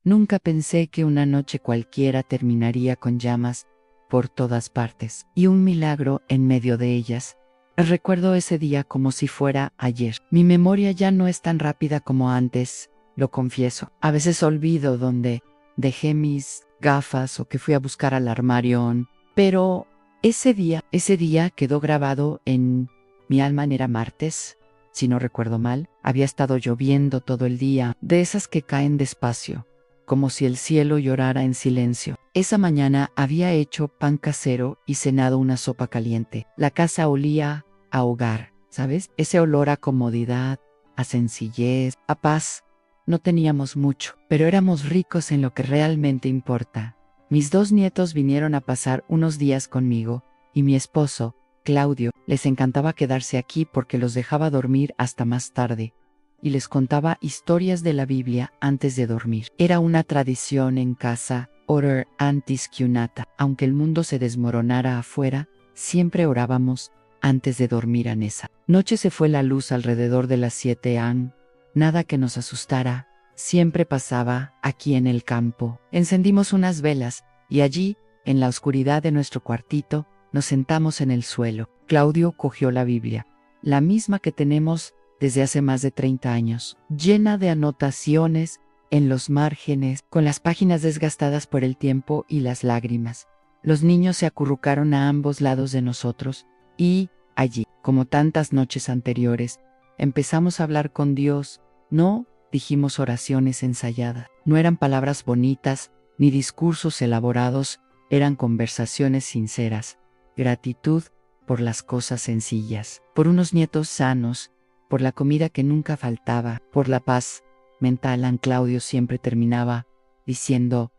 Nunca pensé que una noche cualquiera terminaría con llamas por todas partes, y un milagro en medio de ellas. Recuerdo ese día como si fuera ayer. Mi memoria ya no es tan rápida como antes, lo confieso. A veces olvido dónde dejé mis gafas o que fui a buscar al armario, pero ese día quedó grabado en mi alma. Era martes, si no recuerdo mal. Había estado lloviendo todo el día, de esas que caen despacio, como si el cielo llorara en silencio. Esa mañana había hecho pan casero y cenado una sopa caliente. La casa olía a hogar, ¿sabes? Ese olor a comodidad, a sencillez, a paz. No teníamos mucho, pero éramos ricos en lo que realmente importa. Mis 2 nietos vinieron a pasar unos días conmigo, y mi esposo, Claudio, les encantaba quedarse aquí porque los dejaba dormir hasta más tarde, y les contaba historias de la Biblia antes de dormir. Era una tradición en casa, orar antes que unata. Aunque el mundo se desmoronara afuera, siempre orábamos antes de dormir. En esa noche se fue la luz alrededor de las 7 am. Nada que nos asustara. Siempre pasaba aquí en el campo. Encendimos unas velas, y allí, en la oscuridad de nuestro cuartito, nos sentamos en el suelo. Claudio cogió la Biblia, la misma que tenemos desde hace más de 30 años, llena de anotaciones en los márgenes, con las páginas desgastadas por el tiempo y las lágrimas. Los niños se acurrucaron a ambos lados de nosotros, y allí, como tantas noches anteriores, empezamos a hablar con Dios. No dijimos oraciones ensayadas, no eran palabras bonitas, ni discursos elaborados, eran conversaciones sinceras. Gratitud por las cosas sencillas, por unos nietos sanos, por la comida que nunca faltaba, por la paz mental. Claudio siempre terminaba diciendo: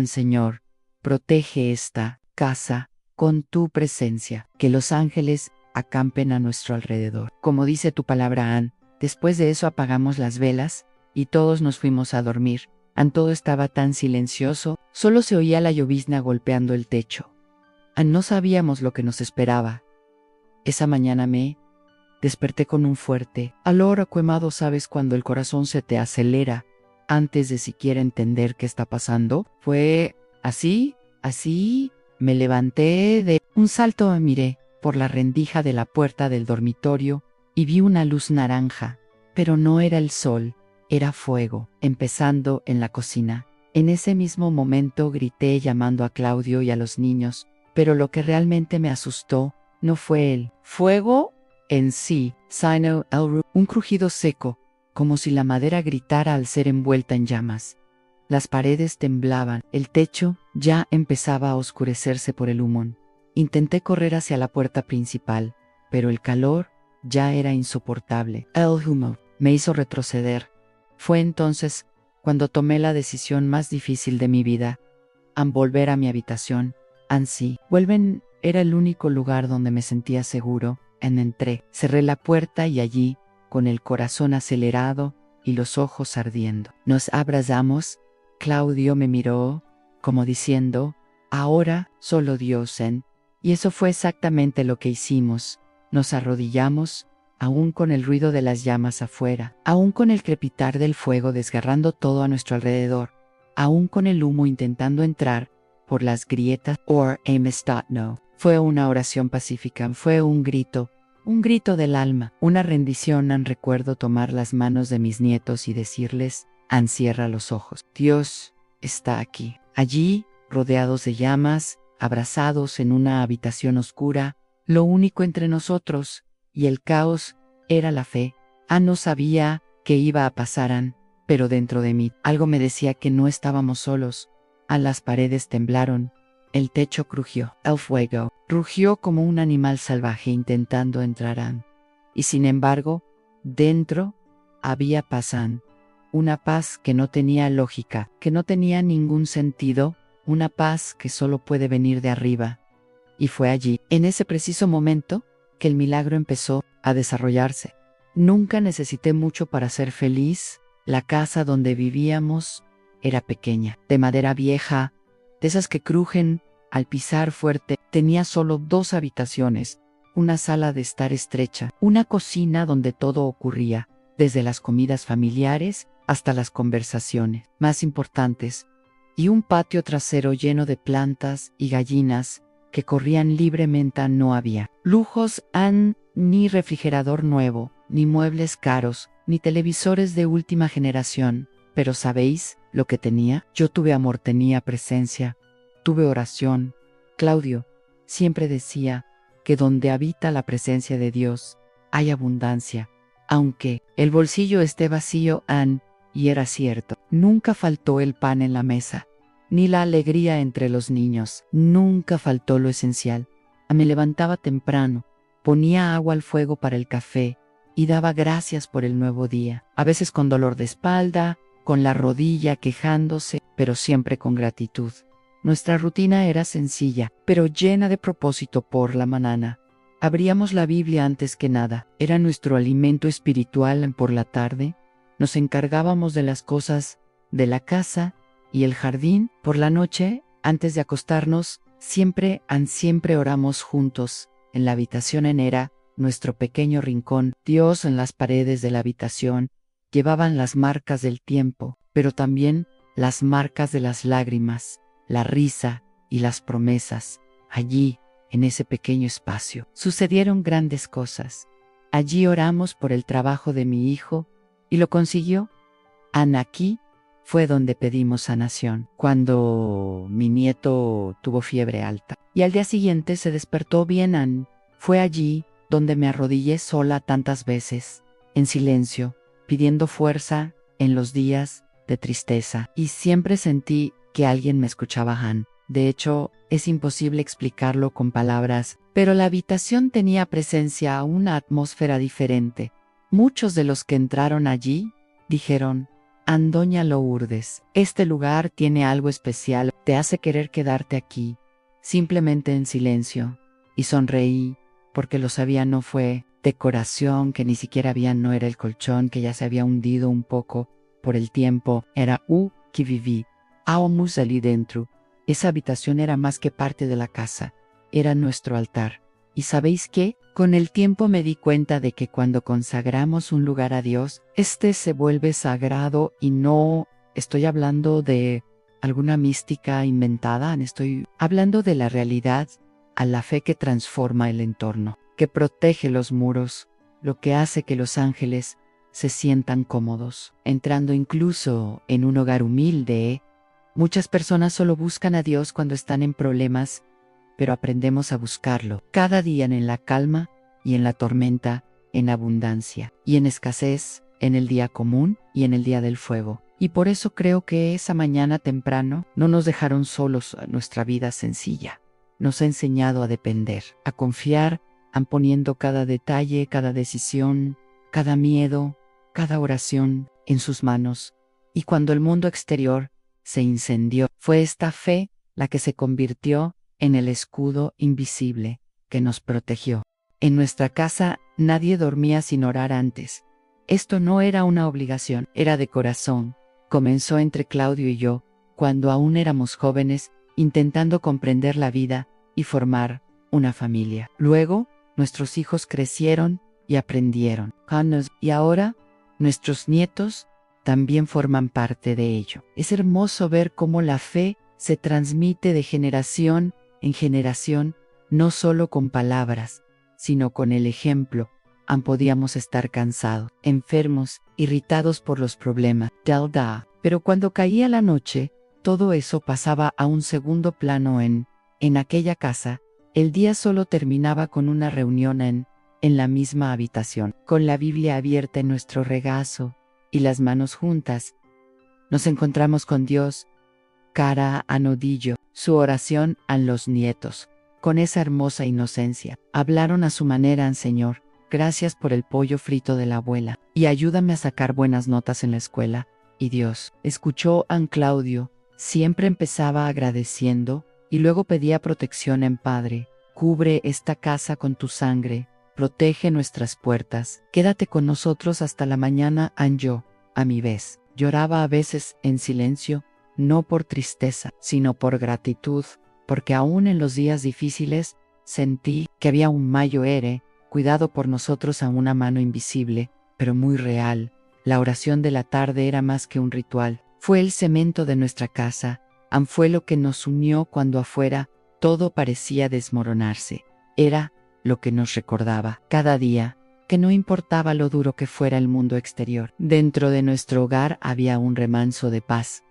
Señor, protege esta casa con tu presencia, que los ángeles acampen a nuestro alrededor. Como dice tu palabra, Ann. Después de eso apagamos las velas, y todos nos fuimos a dormir. Todo estaba tan silencioso, solo se oía la llovizna golpeando el techo. No sabíamos lo que nos esperaba. Esa mañana me desperté con un fuerte alor aquemado. ¿Sabes cuando el corazón se te acelera antes de siquiera entender qué está pasando? Fue así. Me levanté de un salto, me miré por la rendija de la puerta del dormitorio y vi una luz naranja, pero no era el sol, era fuego, empezando en la cocina. En ese mismo momento grité llamando a Claudio y a los niños, pero lo que realmente me asustó no fue el fuego en sí, sino un crujido seco, como si la madera gritara al ser envuelta en llamas. Las paredes temblaban, el techo ya empezaba a oscurecerse por el humo. Intenté correr hacia la puerta principal, pero el calor ya era insoportable. El humo me hizo retroceder. Fue entonces cuando tomé la decisión más difícil de mi vida: volver a mi habitación. Sí, era el único lugar donde me sentía seguro. Entré, cerré la puerta y allí, con el corazón acelerado y los ojos ardiendo, nos abrazamos. Claudio me miró, como diciendo: ahora solo Dios. Y eso fue exactamente lo que hicimos. Nos arrodillamos, aún con el ruido de las llamas afuera, aún con el crepitar del fuego desgarrando todo a nuestro alrededor, aún con el humo intentando entrar por las grietas. No. Fue una oración pacífica, fue un grito del alma, una rendición. Recuerdo tomar las manos de mis nietos y decirles: cierra los ojos. Dios está aquí. Allí, rodeados de llamas, abrazados en una habitación oscura, lo único entre nosotros y el caos era la fe. No sabía qué iba a pasar, pero dentro de mí algo me decía que no estábamos solos. Las paredes temblaron, el techo crujió, el fuego rugió como un animal salvaje intentando entrar. Y sin embargo, dentro había paz, una paz que no tenía lógica, que no tenía ningún sentido, una paz que solo puede venir de arriba. Y fue allí, en ese preciso momento, que el milagro empezó a desarrollarse. Nunca necesité mucho para ser feliz. La casa donde vivíamos era pequeña, de madera vieja, de esas que crujen al pisar fuerte. Tenía solo 2 habitaciones, una sala de estar estrecha, una cocina donde todo ocurría, desde las comidas familiares hasta las conversaciones más importantes, y un patio trasero lleno de plantas y gallinas que corrían libremente. No había lujos, ni refrigerador nuevo, ni muebles caros, ni televisores de última generación. Pero ¿sabéis lo que tenía? Yo tuve amor, tenía presencia, tuve oración. Claudio siempre decía que donde habita la presencia de Dios hay abundancia, aunque el bolsillo esté vacío. Y era cierto, nunca faltó el pan en la mesa, ni la alegría entre los niños, nunca faltó lo esencial. Me levantaba temprano, ponía agua al fuego para el café y daba gracias por el nuevo día, a veces con dolor de espalda, con la rodilla quejándose, pero siempre con gratitud. Nuestra rutina era sencilla, pero llena de propósito. Por la mañana abríamos la Biblia antes que nada, era nuestro alimento espiritual. Por la tarde nos encargábamos de las cosas de la casa y el jardín. Por la noche, antes de acostarnos, siempre oramos juntos. En la habitación era nuestro pequeño rincón. Dios en las paredes de la habitación llevaban las marcas del tiempo, pero también las marcas de las lágrimas, la risa y las promesas. Allí, en ese pequeño espacio, sucedieron grandes cosas. Allí oramos por el trabajo de mi hijo, y lo consiguió. Aquí fue donde pedimos sanación, cuando mi nieto tuvo fiebre alta, y al día siguiente se despertó bien. Fue allí donde me arrodillé sola tantas veces, en silencio, pidiendo fuerza en los días de tristeza, y siempre sentí que alguien me escuchaba. De hecho, es imposible explicarlo con palabras, pero la habitación tenía presencia, una atmósfera diferente. Muchos de los que entraron allí dijeron: Doña Lourdes, este lugar tiene algo especial, te hace querer quedarte aquí. Simplemente en silencio. Y sonreí, porque lo sabía, no fue decoración que ni siquiera había, no era el colchón que ya se había hundido un poco por el tiempo, era que viví. Salí dentro. Esa habitación era más que parte de la casa, era nuestro altar. ¿Y sabéis qué? Con el tiempo me di cuenta de que cuando consagramos un lugar a Dios, este se vuelve sagrado, y no estoy hablando de alguna mística inventada, estoy hablando de la realidad, a la fe que transforma el entorno, que protege los muros, lo que hace que los ángeles se sientan cómodos. Entrando incluso en un hogar humilde, muchas personas solo buscan a Dios cuando están en problemas, pero aprendemos a buscarlo cada día, en la calma y en la tormenta, en abundancia y en escasez, en el día común y en el día del fuego. Y por eso creo que esa mañana temprano no nos dejaron solos a nuestra vida sencilla. Nos ha enseñado a depender, a confiar, poniendo cada detalle, cada decisión, cada miedo, cada oración en sus manos. Y cuando el mundo exterior se incendió, fue esta fe la que se convirtió en el escudo invisible que nos protegió. En nuestra casa nadie dormía sin orar antes. Esto no era una obligación, era de corazón. Comenzó entre Claudio y yo, cuando aún éramos jóvenes, intentando comprender la vida y formar una familia. Luego, nuestros hijos crecieron y aprendieron. Y ahora, nuestros nietos también forman parte de ello. Es hermoso ver cómo la fe se transmite de generación en generación, no solo con palabras, sino con el ejemplo. Podíamos estar cansados, enfermos, irritados por los problemas, pero cuando caía la noche, todo eso pasaba a un segundo plano. En aquella casa, el día solo terminaba con una reunión en la misma habitación, con la Biblia abierta en nuestro regazo y las manos juntas. Nos encontramos con Dios, cara a nodillo, su oración a los nietos. Con esa hermosa inocencia, hablaron a su manera: Señor, gracias por el pollo frito de la abuela, y ayúdame a sacar buenas notas en la escuela. Y Dios escuchó a Claudio, siempre empezaba agradeciendo, y luego pedía protección. Padre, cubre esta casa con tu sangre, protege nuestras puertas, quédate con nosotros hasta la mañana. Yo, a mi vez, lloraba a veces en silencio, no por tristeza, sino por gratitud, porque aún en los días difíciles, sentí que había un mayor cuidado por nosotros, a una mano invisible, pero muy real, La oración de la tarde era más que un ritual. Fue el cemento de nuestra casa. Fue lo que nos unió cuando afuera todo parecía desmoronarse. Era lo que nos recordaba cada día que no importaba lo duro que fuera el mundo exterior. Dentro de nuestro hogar había un remanso de paz.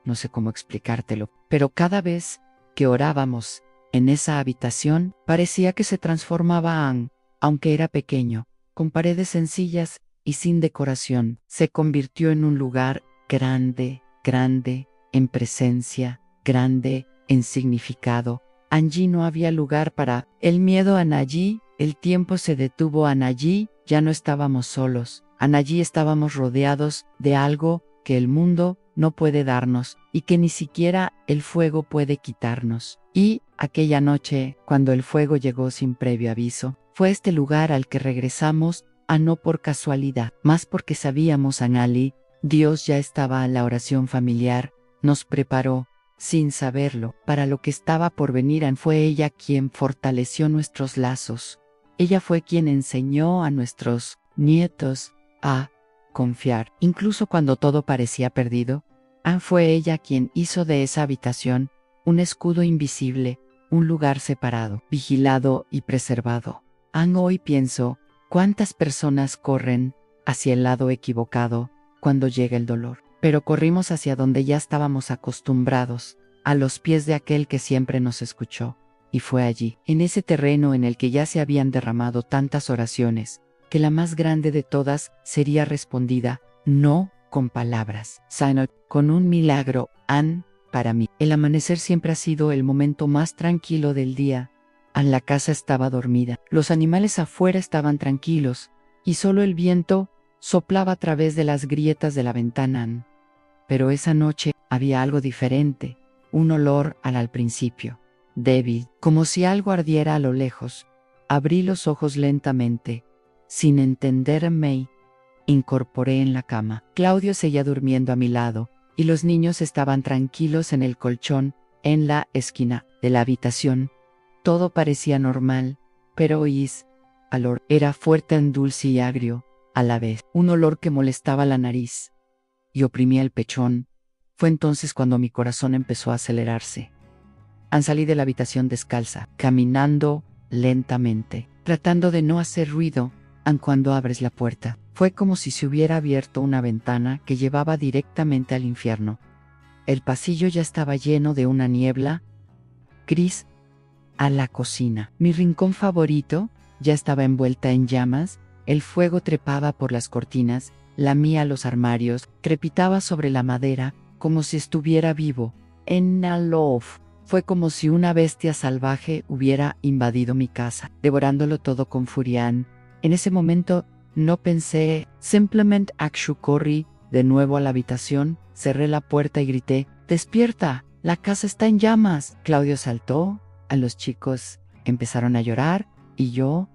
No sé cómo explicártelo, pero cada vez que orábamos en esa habitación, parecía que se transformaba aunque era pequeño, con paredes sencillas y sin decoración, se convirtió en un lugar grande, grande, en presencia, grande, en significado. Allí no había lugar para el miedo. Allí el tiempo se detuvo. Allí ya no estábamos solos. Allí estábamos rodeados de algo que el mundo no puede darnos y que ni siquiera el fuego puede quitarnos. Y aquella noche, cuando el fuego llegó sin previo aviso, fue este lugar al que regresamos, no por casualidad, más porque sabíamos Ali, Dios ya estaba en la oración familiar, nos preparó, sin saberlo, para lo que estaba por venir. Fue ella quien fortaleció nuestros lazos. Ella fue quien enseñó a nuestros nietos a confiar, incluso cuando todo parecía perdido. Fue ella quien hizo de esa habitación un escudo invisible, un lugar separado, vigilado y preservado. Hoy pienso, ¿cuántas personas corren hacia el lado equivocado cuando llega el dolor? Pero corrimos hacia donde ya estábamos acostumbrados, a los pies de aquel que siempre nos escuchó. Y fue allí, en ese terreno en el que ya se habían derramado tantas oraciones, que la más grande de todas sería respondida, no con palabras, sino con un milagro. Para mí, el amanecer siempre ha sido el momento más tranquilo del día. La casa estaba dormida, los animales afuera estaban tranquilos, y solo el viento soplaba a través de las grietas de la ventana. Pero esa noche había algo diferente, un olor al principio, débil, como si algo ardiera a lo lejos. Abrí los ojos lentamente, sin entenderme, incorporé en la cama. Claudio seguía durmiendo a mi lado, y los niños estaban tranquilos en el colchón, en la esquina de la habitación. Todo parecía normal, pero oís, el olor era fuerte, dulce y agrio, a la vez, un olor que molestaba la nariz y oprimía el pechón. Fue entonces cuando mi corazón empezó a acelerarse. Salí de la habitación descalza, caminando lentamente, tratando de no hacer ruido. Cuando abres la puerta, fue como si se hubiera abierto una ventana que llevaba directamente al infierno. El pasillo ya estaba lleno de una niebla gris. A la cocina, mi rincón favorito, ya estaba envuelta en llamas. El fuego trepaba por las cortinas, lamía los armarios, crepitaba sobre la madera, como si estuviera vivo. En Nalov, fue como si una bestia salvaje hubiera invadido mi casa, devorándolo todo con furia. En ese momento, no pensé, simplemente corrí de nuevo a la habitación, cerré la puerta y grité, «¡Despierta! ¡La casa está en llamas!». Claudio saltó, los chicos empezaron a llorar, y yo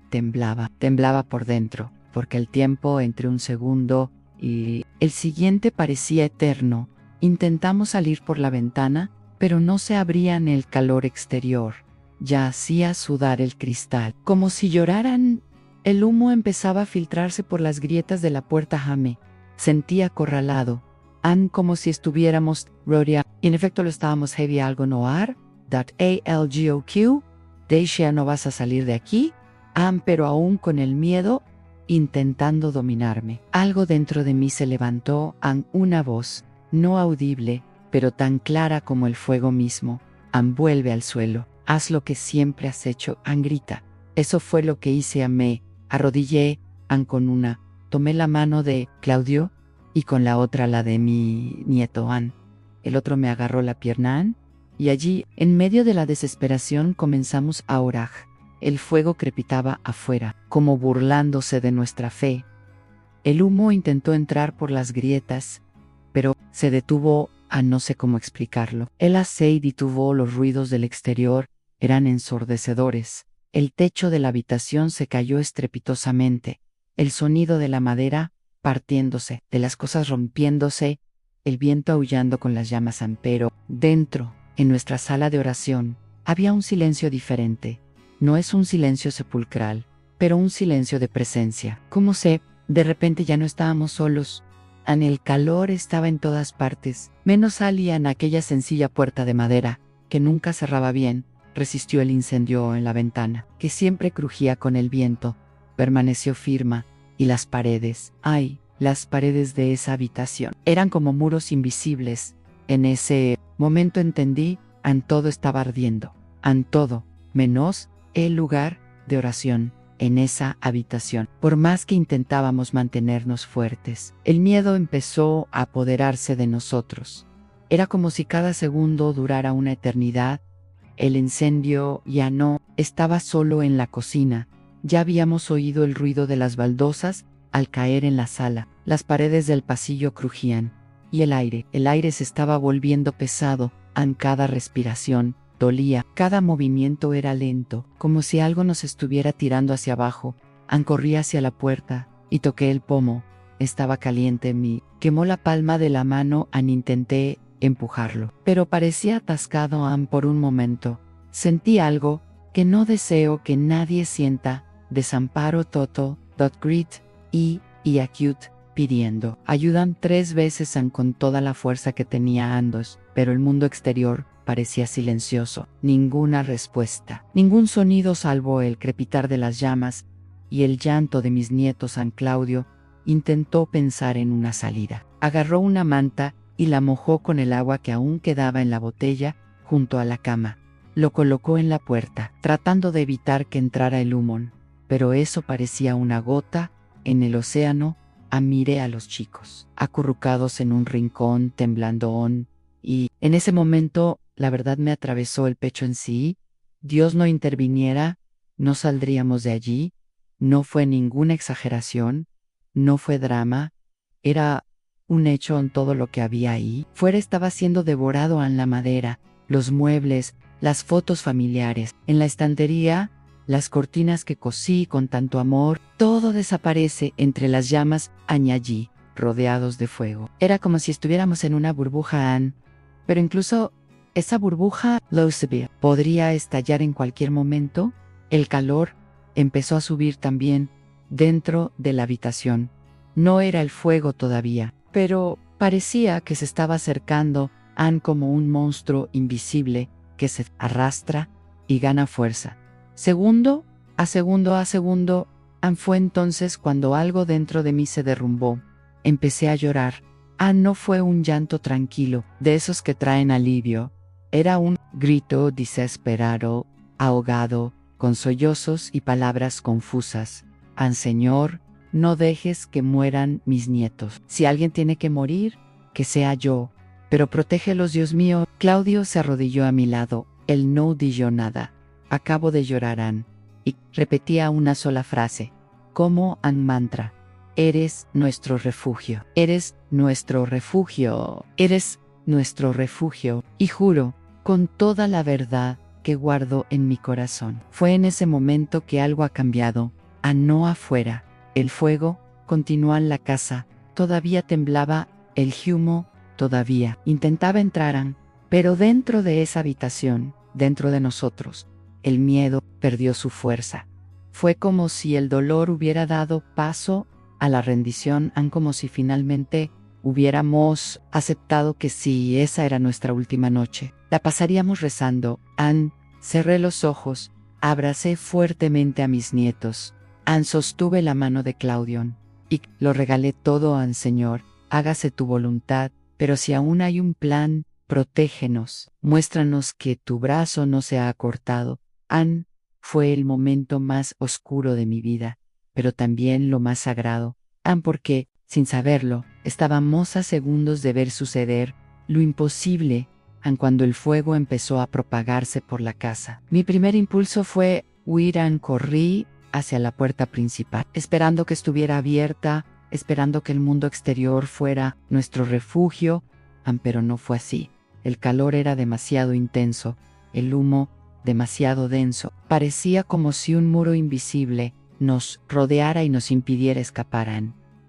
temblaba por dentro, porque el tiempo entre un segundo y el siguiente parecía eterno. Intentamos salir por la ventana, pero no se abría en el calor exterior. Ya hacía sudar el cristal, como si lloraran. El humo empezaba a filtrarse por las grietas de la puerta. Me sentí acorralado, como si estuviéramos rodeados. En efecto lo estábamos. Heavy algo noir. Algoq, Deisha, no vas a salir de aquí. Pero aún con el miedo, intentando dominarme. Algo dentro de mí se levantó. Una voz, no audible, pero tan clara como el fuego mismo. Vuelve al suelo. Haz lo que siempre has hecho. Grita. Eso fue lo que hice. Me arrodillé. Con una, tomé la mano de Claudio, y con la otra la de mi nieto. El otro me agarró la pierna. Y allí, en medio de la desesperación, comenzamos a orar. El fuego crepitaba afuera, como burlándose de nuestra fe. El humo intentó entrar por las grietas, pero se detuvo. No sé cómo explicarlo. El aceite detuvo. Los ruidos del exterior eran ensordecedores. El techo de la habitación se cayó estrepitosamente. El sonido de la madera partiéndose, de las cosas rompiéndose, el viento aullando con las llamas. Pero dentro, en nuestra sala de oración, había un silencio diferente. No es un silencio sepulcral, pero un silencio de presencia. ¿Cómo sé? De repente ya no estábamos solos. El calor estaba en todas partes, menos salía en aquella sencilla puerta de madera, que nunca cerraba bien, resistió el incendio en la ventana, que siempre crujía con el viento, permaneció firme, y las paredes, las paredes de esa habitación, eran como muros invisibles. En ese momento entendí, todo estaba ardiendo, todo, menos el lugar de oración. En esa habitación, por más que intentábamos mantenernos fuertes, el miedo empezó a apoderarse de nosotros. Era como si cada segundo durara una eternidad. El incendio ya no estaba solo en la cocina, ya habíamos oído el ruido de las baldosas al caer en la sala, las paredes del pasillo crujían, y el aire se estaba volviendo pesado, cada respiración dolía, cada movimiento era lento, como si algo nos estuviera tirando hacia abajo. Corrí hacia la puerta y toqué el pomo. Estaba caliente, quemó la palma de la mano. Intenté empujarlo, pero parecía atascado. Por un momento sentí algo que no deseo que nadie sienta: desamparo total. Grit y acute, pidiendo ayuda 3 veces con toda la fuerza que tenía Andos, pero el mundo exterior parecía silencioso. Ninguna respuesta, ningún sonido salvo el crepitar de las llamas y el llanto de mis nietos. San Claudio intentó pensar en una salida. Agarró una manta y la mojó con el agua que aún quedaba en la botella junto a la cama. Lo colocó en la puerta, tratando de evitar que entrara el humo, pero eso parecía una gota en el océano. Miré a los chicos, acurrucados en un rincón, temblando, y en ese momento la verdad me atravesó el pecho. Si Dios no interviniera, no saldríamos de allí. No fue ninguna exageración, no fue drama, era un hecho. Todo lo que había ahí fuera estaba siendo devorado. La madera, los muebles, las fotos familiares, en la estantería, las cortinas que cosí con tanto amor, todo desaparece entre las llamas. Allí, rodeados de fuego. Era como si estuviéramos en una burbuja, pero incluso esa burbuja podría estallar en cualquier momento. El calor empezó a subir también dentro de la habitación. No era el fuego todavía, pero parecía que se estaba acercando, como un monstruo invisible que se arrastra y gana fuerza. Segundo a segundo a segundo. Fue entonces cuando algo dentro de mí se derrumbó. Empecé a llorar. No fue un llanto tranquilo, de esos que traen alivio. Era un grito desesperado, ahogado, con sollozos y palabras confusas. Señor, no dejes que mueran mis nietos. Si alguien tiene que morir, que sea yo. Pero protégelos, Dios mío. Claudio se arrodilló a mi lado. Él no dijo nada. Acabo de llorar, y repetía una sola frase, como un mantra. Eres nuestro refugio. Eres nuestro refugio. Eres nuestro refugio. Y juro, con toda la verdad que guardo en mi corazón. Fue en ese momento que algo ha cambiado. No afuera. El fuego continuó en la casa. Todavía temblaba el humo. Todavía intentaba entrar, pero dentro de esa habitación, dentro de nosotros, el miedo perdió su fuerza. Fue como si el dolor hubiera dado paso a la rendición, como si finalmente hubiéramos aceptado que si esa era nuestra última noche, la pasaríamos rezando. Cerré los ojos, abracé fuertemente a mis nietos. Sostuve la mano de Claudio y lo regalé todo. Señor, hágase tu voluntad, pero si aún hay un plan, protégenos, muéstranos que tu brazo no se ha cortado. Fue el momento más oscuro de mi vida, pero también lo más sagrado. Porque, sin saberlo, estábamos a segundos de ver suceder lo imposible. Cuando el fuego empezó a propagarse por la casa, mi primer impulso fue huir. Corrí hacia la puerta principal, esperando que estuviera abierta, esperando que el mundo exterior fuera nuestro refugio. Pero no fue así. El calor era demasiado intenso, el humo demasiado denso. Parecía como si un muro invisible nos rodeara y nos impidiera escapar.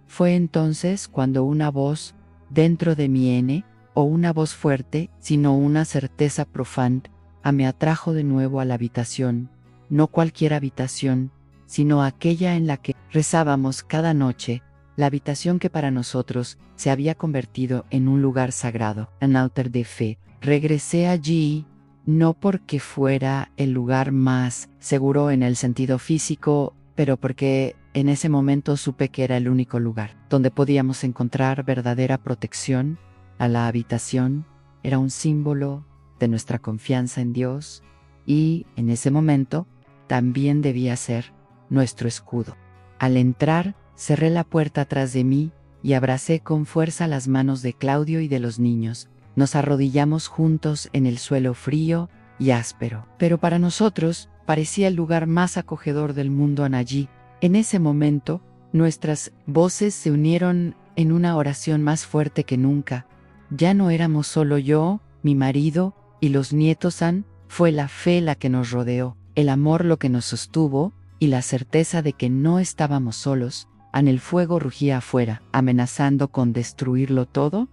Fue entonces cuando una voz dentro de mí, o una voz fuerte, sino una certeza profunda, me atrajo de nuevo a la habitación. No cualquier habitación, sino aquella en la que rezábamos cada noche, la habitación que para nosotros se había convertido en un lugar sagrado, un altar de fe. Regresé allí, no porque fuera el lugar más seguro en el sentido físico, pero porque en ese momento supe que era el único lugar donde podíamos encontrar verdadera protección. A la habitación era un símbolo de nuestra confianza en Dios y, en ese momento, también debía ser nuestro escudo. Al entrar, cerré la puerta tras de mí y abracé con fuerza las manos de Claudio y de los niños. Nos arrodillamos juntos en el suelo frío y áspero. Pero para nosotros parecía el lugar más acogedor del mundo allí. En ese momento, nuestras voces se unieron en una oración más fuerte que nunca. Ya no éramos solo yo, mi marido y los nietos. Fue la fe la que nos rodeó, el amor lo que nos sostuvo y la certeza de que no estábamos solos. El fuego rugía afuera, amenazando con destruirlo todo.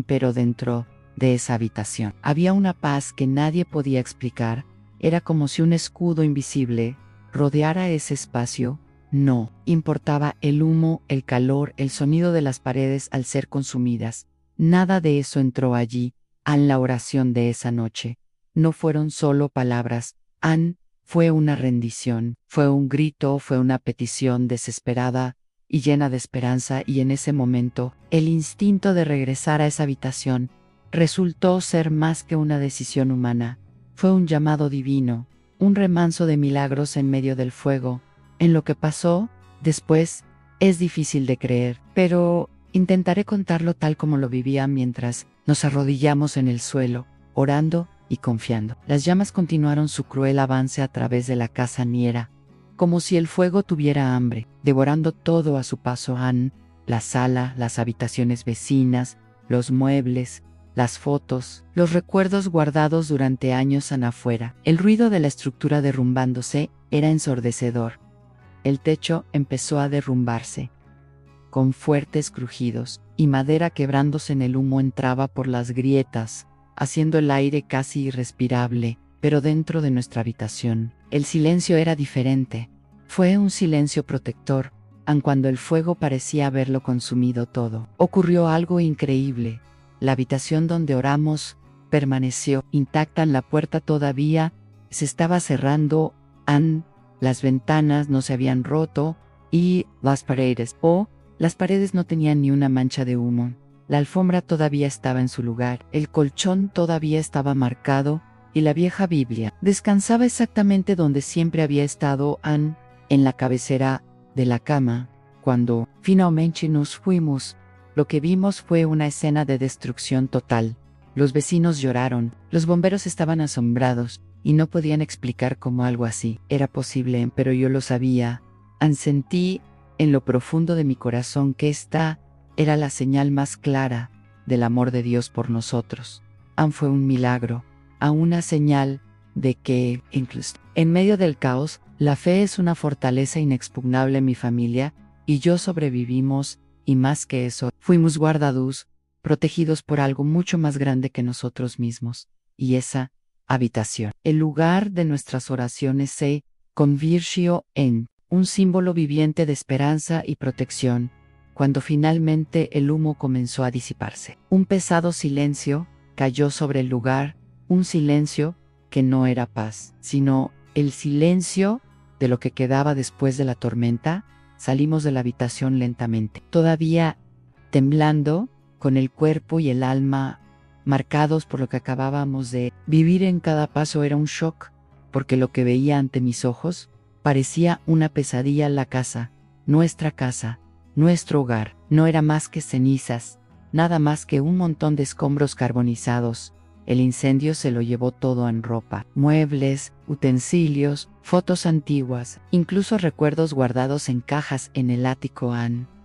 Pero dentro de esa habitación había una paz que nadie podía explicar. Era como si un escudo invisible rodeara ese espacio. No importaba el humo, el calor, el sonido de las paredes al ser consumidas. Nada de eso entró allí. La oración de esa noche no fueron solo palabras. Fue una rendición, fue un grito, fue una petición desesperada y llena de esperanza, y en ese momento, el instinto de regresar a esa habitación resultó ser más que una decisión humana. Fue un llamado divino, un remanso de milagros en medio del fuego. En lo que pasó después es difícil de creer, pero intentaré contarlo tal como lo vivía mientras nos arrodillamos en el suelo, orando y confiando. Las llamas continuaron su cruel avance a través de la casa niera, como si el fuego tuviera hambre, devorando todo a su paso. La sala, las habitaciones vecinas, los muebles, las fotos, los recuerdos guardados durante años afuera. El ruido de la estructura derrumbándose era ensordecedor. El techo empezó a derrumbarse, con fuertes crujidos, y madera quebrándose en el humo entraba por las grietas, haciendo el aire casi irrespirable. Pero dentro de nuestra habitación, el silencio era diferente. Fue un silencio protector, aun cuando el fuego parecía haberlo consumido todo. Ocurrió algo increíble. La habitación donde oramos permaneció intacta. La puerta todavía se estaba cerrando. Las ventanas no se habían roto y las paredes no tenían ni una mancha de humo. La alfombra todavía estaba en su lugar, el colchón todavía estaba marcado y la vieja Biblia descansaba exactamente donde siempre había estado. En la cabecera de la cama. Cuando finalmente nos fuimos, lo que vimos fue una escena de destrucción total. Los vecinos lloraron, los bomberos estaban asombrados y no podían explicar cómo algo así era posible, pero yo lo sabía. Sentí en lo profundo de mi corazón que esta era la señal más clara del amor de Dios por nosotros. Fue un milagro, una señal de que, incluso en medio del caos, la fe es una fortaleza inexpugnable. Mi familia y yo sobrevivimos, y más que eso, fuimos guardados, protegidos por algo mucho más grande que nosotros mismos. Y esa habitación, el lugar de nuestras oraciones, se convirtió en un símbolo viviente de esperanza y protección. Cuando finalmente el humo comenzó a disiparse, un pesado silencio cayó sobre el lugar, un silencio que no era paz, sino el silencio de lo que quedaba después de la tormenta. Salimos de la habitación lentamente, todavía temblando, con el cuerpo y el alma marcados por lo que acabábamos de vivir. En cada paso era un shock, porque lo que veía ante mis ojos parecía una pesadilla. La casa, nuestra casa, nuestro hogar, no era más que cenizas, nada más que un montón de escombros carbonizados. El incendio se lo llevó todo: en ropa, muebles, utensilios, fotos antiguas, incluso recuerdos guardados en cajas en el ático.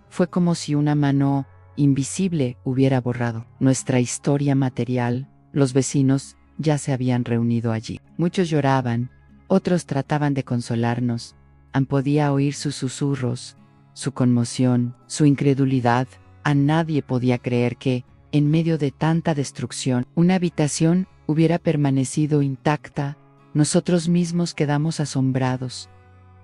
Fue como si una mano invisible hubiera borrado nuestra historia material. Los vecinos ya se habían reunido allí. Muchos lloraban, otros trataban de consolarnos. Podía oír sus susurros, su conmoción, su incredulidad. Nadie podía creer que, en medio de tanta destrucción, una habitación hubiera permanecido intacta. Nosotros mismos quedamos asombrados.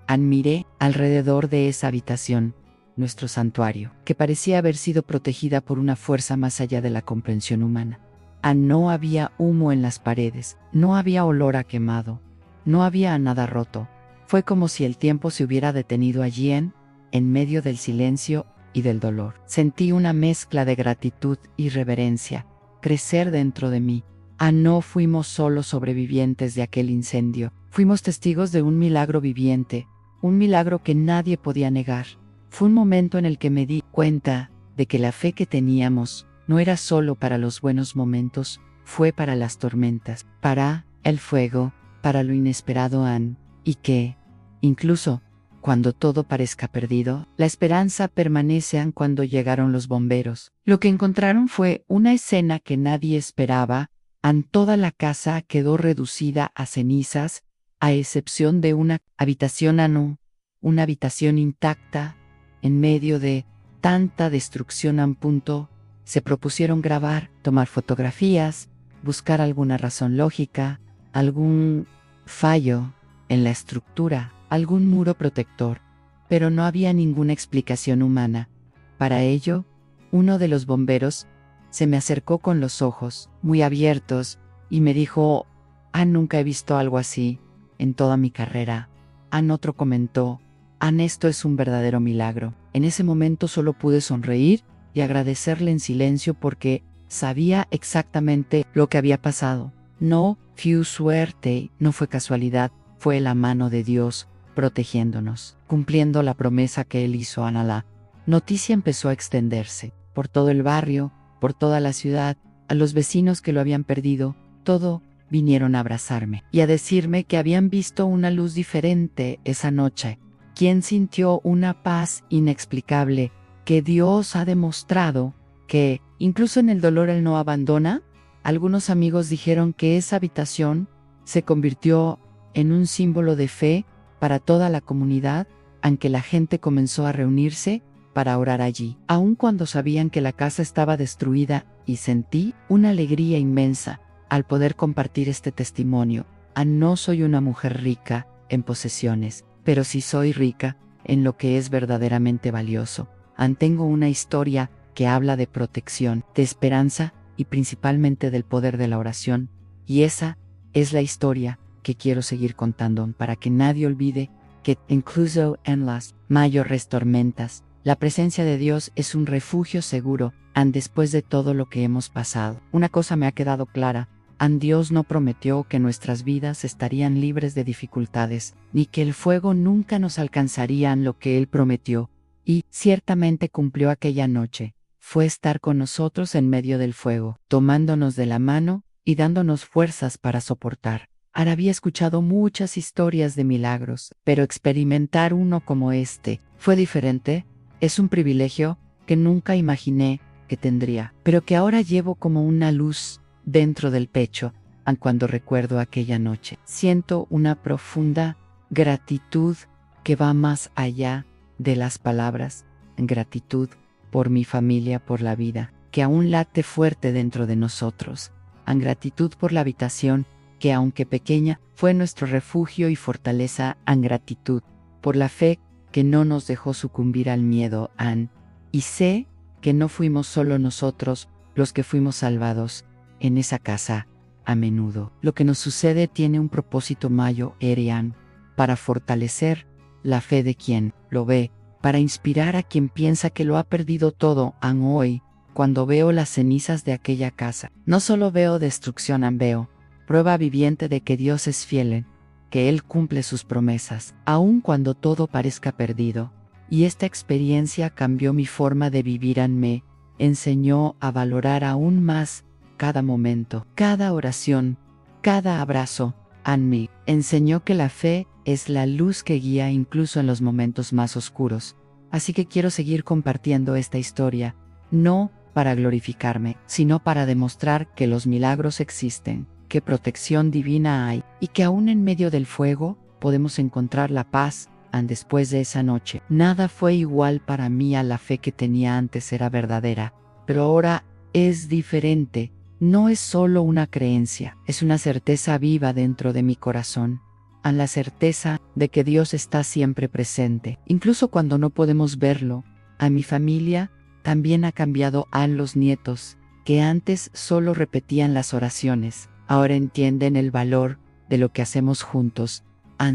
Admiré alrededor de esa habitación, nuestro santuario, que parecía haber sido protegida por una fuerza más allá de la comprensión humana. No había humo en las paredes, no había olor a quemado, no había nada roto. Fue como si el tiempo se hubiera detenido allí en medio del silencio y del dolor. Sentí una mezcla de gratitud y reverencia crecer dentro de mí. No fuimos solo sobrevivientes de aquel incendio, fuimos testigos de un milagro viviente, un milagro que nadie podía negar. Fue un momento en el que me di cuenta de que la fe que teníamos no era solo para los buenos momentos, fue para las tormentas, para el fuego, para lo inesperado y que, incluso cuando todo parezca perdido, la esperanza permanece cuando llegaron los bomberos. Lo que encontraron fue una escena que nadie esperaba. Toda la casa quedó reducida a cenizas, a excepción de una habitación una habitación intacta. En medio de tanta destrucción se propusieron grabar, tomar fotografías, buscar alguna razón lógica, algún fallo en la estructura, algún muro protector, pero no había ninguna explicación humana. Para ello, uno de los bomberos se me acercó con los ojos muy abiertos y me dijo: nunca he visto algo así en toda mi carrera. Otro comentó: esto es un verdadero milagro. En ese momento solo pude sonreír y agradecerle en silencio porque sabía exactamente lo que había pasado. No fue suerte, no fue casualidad, fue la mano de Dios protegiéndonos, cumpliendo la promesa que Él hizo. La noticia empezó a extenderse por todo el barrio, por toda la ciudad, a los vecinos que lo habían perdido, todo vinieron a abrazarme y a decirme que habían visto una luz diferente esa noche. Quien sintió una paz inexplicable, que Dios ha demostrado que, incluso en el dolor, Él no abandona. Algunos amigos dijeron que esa habitación se convirtió en un símbolo de fe para toda la comunidad, aunque la gente comenzó a reunirse para orar allí, aun cuando sabían que la casa estaba destruida, y sentí una alegría inmensa al poder compartir este testimonio. No soy una mujer rica en posesiones, pero sí soy rica en lo que es verdaderamente valioso. Tengo una historia que habla de protección, de esperanza y principalmente del poder de la oración, y esa es la historia que quiero seguir contando para que nadie olvide que incluso en las mayores tormentas, la presencia de Dios es un refugio seguro, después de todo lo que hemos pasado. Una cosa me ha quedado clara: Dios no prometió que nuestras vidas estarían libres de dificultades, ni que el fuego nunca nos alcanzaría lo que Él prometió, y ciertamente cumplió aquella noche. Fue estar con nosotros en medio del fuego, tomándonos de la mano y dándonos fuerzas para soportar. Había escuchado muchas historias de milagros, pero experimentar uno como este fue diferente. Es un privilegio que nunca imaginé que tendría, pero que ahora llevo como una luz dentro del pecho. Cuando recuerdo aquella noche, siento una profunda gratitud que va más allá de las palabras. Gratitud por mi familia, por la vida, que aún late fuerte dentro de nosotros. Gratitud por la habitación, que aunque pequeña, fue nuestro refugio y fortaleza. Gratitud por la fe que no nos dejó sucumbir al miedo. Y sé que no fuimos solo nosotros los que fuimos salvados en esa casa. A menudo, lo que nos sucede tiene un propósito mayor, para fortalecer la fe de quien lo ve, para inspirar a quien piensa que lo ha perdido todo. Hoy, cuando veo las cenizas de aquella casa, no solo veo destrucción, veo prueba viviente de que Dios es fiel, que Él cumple sus promesas, aun cuando todo parezca perdido. Y esta experiencia cambió mi forma de vivir. Me enseñó a valorar aún más cada momento, cada oración, cada abrazo. Me enseñó que la fe es la luz que guía incluso en los momentos más oscuros. Así que quiero seguir compartiendo esta historia, no para glorificarme, sino para demostrar que los milagros existen, que protección divina hay, y que aún en medio del fuego podemos encontrar la paz. Después de esa noche, nada fue igual para mí. La fe que tenía antes era verdadera, pero ahora es diferente. No es solo una creencia, es una certeza viva dentro de mi corazón. a la certeza de que Dios está siempre presente, incluso cuando no podemos verlo. A mi familia también ha cambiado. A los nietos, que antes solo repetían las oraciones, ahora entienden el valor de lo que hacemos juntos.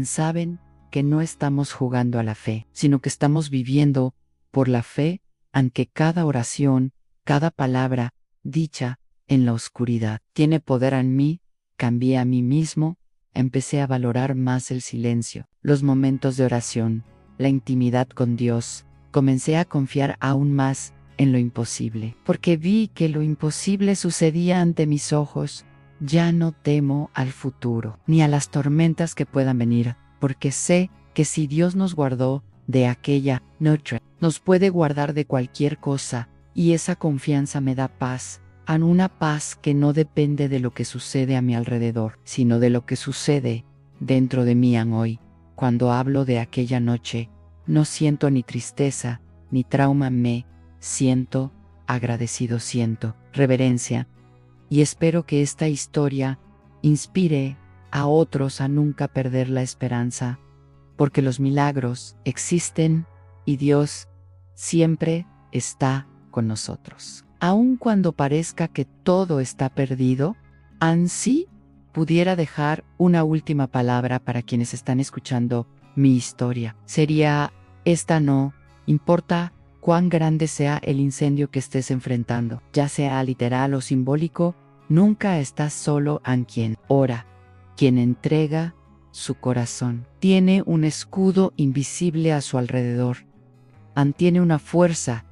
Saben que no estamos jugando a la fe, sino que estamos viviendo por la fe, aunque cada oración, cada palabra dicha en la oscuridad tiene poder en mí. Cambié a mí mismo, empecé a valorar más el silencio, los momentos de oración, la intimidad con Dios. Comencé a confiar aún más en lo imposible, porque vi que lo imposible sucedía ante mis ojos. Ya no temo al futuro, ni a las tormentas que puedan venir, porque sé que si Dios nos guardó de aquella noche, nos puede guardar de cualquier cosa, y esa confianza me da paz, a una paz que no depende de lo que sucede a mi alrededor, sino de lo que sucede dentro de mí hoy. Cuando hablo de aquella noche, no siento ni tristeza, ni trauma, me siento agradecido, siento reverencia, y espero que esta historia inspire a otros a nunca perder la esperanza, porque los milagros existen y Dios siempre está con nosotros. Aun cuando parezca que todo está perdido, ansí pudiera dejar una última palabra para quienes están escuchando mi historia. Sería esta: no importa cuán grande sea el incendio que estés enfrentando, ya sea literal o simbólico, nunca estás solo. Quien ora, quien entrega su corazón, tiene un escudo invisible a su alrededor. Tiene una fuerza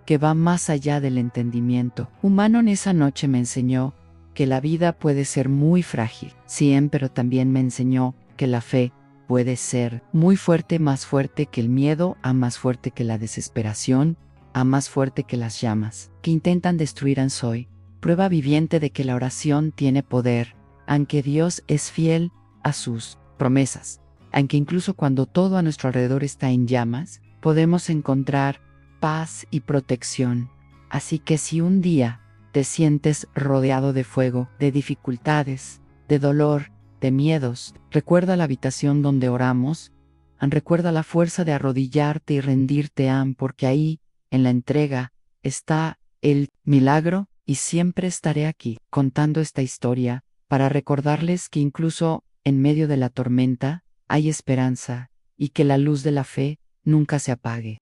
que va más allá del entendimiento humano. En esa noche me enseñó que la vida puede ser muy frágil, sí, pero también me enseñó que la fe puede ser muy fuerte, más fuerte que el miedo, más fuerte que la desesperación, más fuerte que las llamas que intentan destruir. Soy prueba viviente de que la oración tiene poder, aunque Dios es fiel a sus promesas, aunque incluso cuando todo a nuestro alrededor está en llamas, podemos encontrar paz y protección. Así que si un día te sientes rodeado de fuego, de dificultades, de dolor, de miedos, recuerda la habitación donde oramos, recuerda la fuerza de arrodillarte y rendirte, porque ahí, en la entrega, está el milagro, y siempre estaré aquí, contando esta historia, para recordarles que incluso en medio de la tormenta, hay esperanza, y que la luz de la fe nunca se apague.